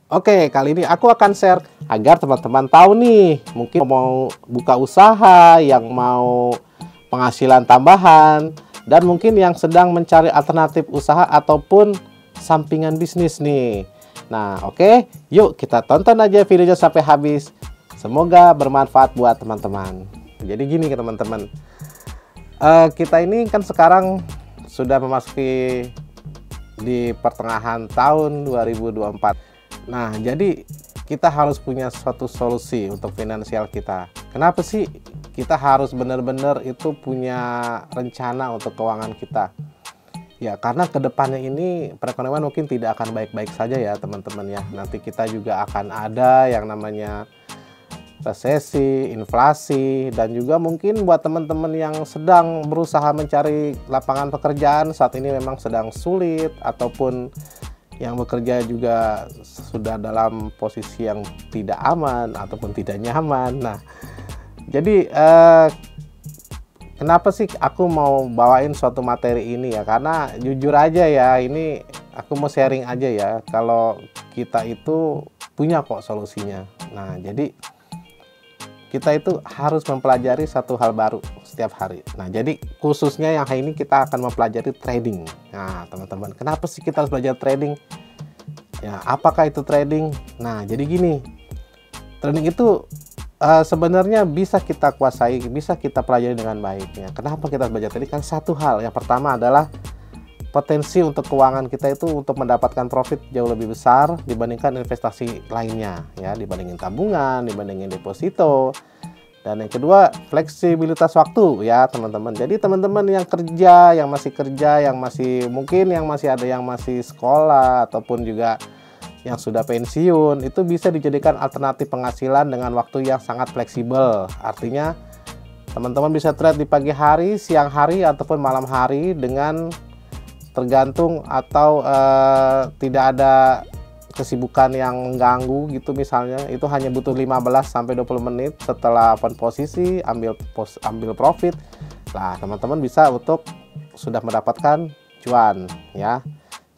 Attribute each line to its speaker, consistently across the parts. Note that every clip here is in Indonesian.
Speaker 1: Oke, kali ini aku akan share agar teman-teman tahu nih, mungkin mau buka usaha, yang mau penghasilan tambahan, dan mungkin yang sedang mencari alternatif usaha ataupun sampingan bisnis nih. Nah, oke, yuk kita tonton aja videonya sampai habis. Semoga bermanfaat buat teman-teman. Jadi gini ke teman-teman, kita ini kan sekarang sudah memasuki di pertengahan tahun 2024. Nah, jadi kita harus punya suatu solusi untuk finansial kita. Kenapa sih kita harus benar-benar itu punya rencana untuk keuangan kita? Ya, karena kedepannya ini perekonomian mungkin tidak akan baik-baik saja ya teman-teman ya. Nanti kita juga akan ada yang namanya resesi, inflasi, dan juga mungkin buat teman-teman yang sedang berusaha mencari lapangan pekerjaan saat ini memang sedang sulit, ataupun yang bekerja juga sudah dalam posisi yang tidak aman ataupun tidak nyaman. Nah, jadi kenapa sih aku mau bawain suatu materi ini ya? Karena jujur aja ya, ini aku mau sharing aja ya, kalau kita itu punya kok solusinya. Nah, jadi kita itu harus mempelajari satu hal baru setiap hari. Nah, jadi khususnya yang hari ini kita akan mempelajari trading. Nah, teman-teman, kenapa sih kita harus belajar trading? Ya, apakah itu trading? Nah, jadi gini, trading itu sebenarnya bisa kita kuasai, bisa kita pelajari dengan baiknya. Kenapa kita harus belajar trading? Kan satu hal, yang pertama adalah potensi untuk keuangan kita itu untuk mendapatkan profit jauh lebih besar dibandingkan investasi lainnya ya, dibandingin tabungan, dibandingin deposito. Dan yang kedua, fleksibilitas waktu ya teman-teman. Jadi teman-teman yang kerja, yang masih mungkin yang masih ada yang masih sekolah ataupun juga yang sudah pensiun, itu bisa dijadikan alternatif penghasilan dengan waktu yang sangat fleksibel. Artinya teman-teman bisa trade di pagi hari, siang hari ataupun malam hari dengan tergantung atau tidak ada kesibukan yang mengganggu gitu. Misalnya itu hanya butuh 15 sampai 20 menit setelah open posisi ambil profit. Nah, teman-teman bisa untuk sudah mendapatkan cuan ya.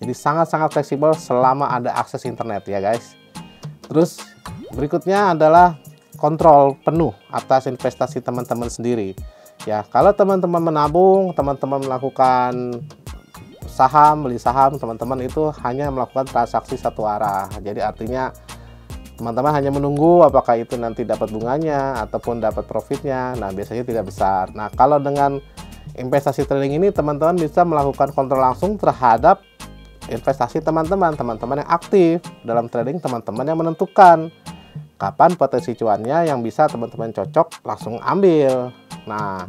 Speaker 1: Jadi sangat-sangat fleksibel selama ada akses internet ya guys. Terus berikutnya adalah kontrol penuh atas investasi teman-teman sendiri. Ya, kalau teman-teman menabung, teman-teman melakukan saham, beli saham, teman-teman itu hanya melakukan transaksi satu arah. Jadi artinya teman-teman hanya menunggu apakah itu nanti dapat bunganya ataupun dapat profitnya. Nah, biasanya tidak besar. Nah, kalau dengan investasi trading ini teman-teman bisa melakukan kontrol langsung terhadap investasi teman-teman yang aktif dalam trading. Teman-teman yang menentukan kapan potensi cuannya yang bisa teman-teman cocok langsung ambil. Nah,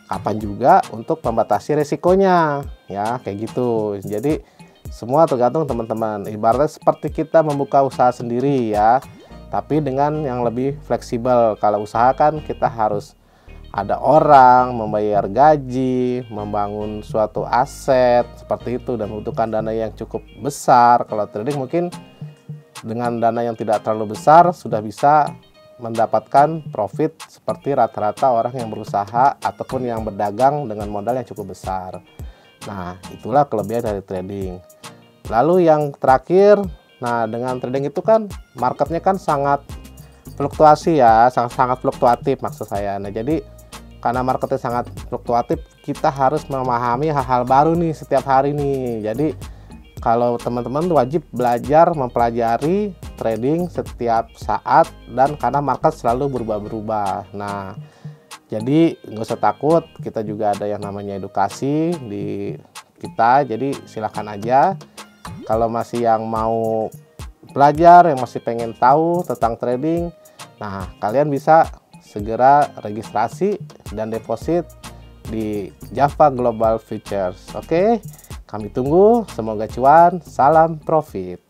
Speaker 1: kapan juga untuk membatasi resikonya ya, kayak gitu. Jadi semua tergantung teman-teman. Ibaratnya seperti kita membuka usaha sendiri ya, tapi dengan yang lebih fleksibel. Kalau usaha kan kita harus ada orang, membayar gaji, membangun suatu aset seperti itu, dan membutuhkan dana yang cukup besar. Kalau trading mungkin dengan dana yang tidak terlalu besar sudah bisa mendapatkan profit seperti rata-rata orang yang berusaha ataupun yang berdagang dengan modal yang cukup besar. Nah, itulah kelebihan dari trading. Lalu yang terakhir, nah dengan trading itu kan marketnya kan sangat fluktuasi ya, sangat fluktuatif maksud saya. Nah, jadi karena marketnya sangat fluktuatif, kita harus memahami hal-hal baru nih setiap hari nih. Jadi kalau teman-teman wajib belajar mempelajari trading setiap saat, dan karena market selalu berubah-berubah. Nah, jadi nggak usah takut, kita juga ada yang namanya edukasi di kita. Jadi silahkan aja kalau masih yang mau belajar, yang masih pengen tahu tentang trading. Nah, kalian bisa segera registrasi dan deposit di Java Global Futures. Oke, kami tunggu. Semoga cuan, salam profit.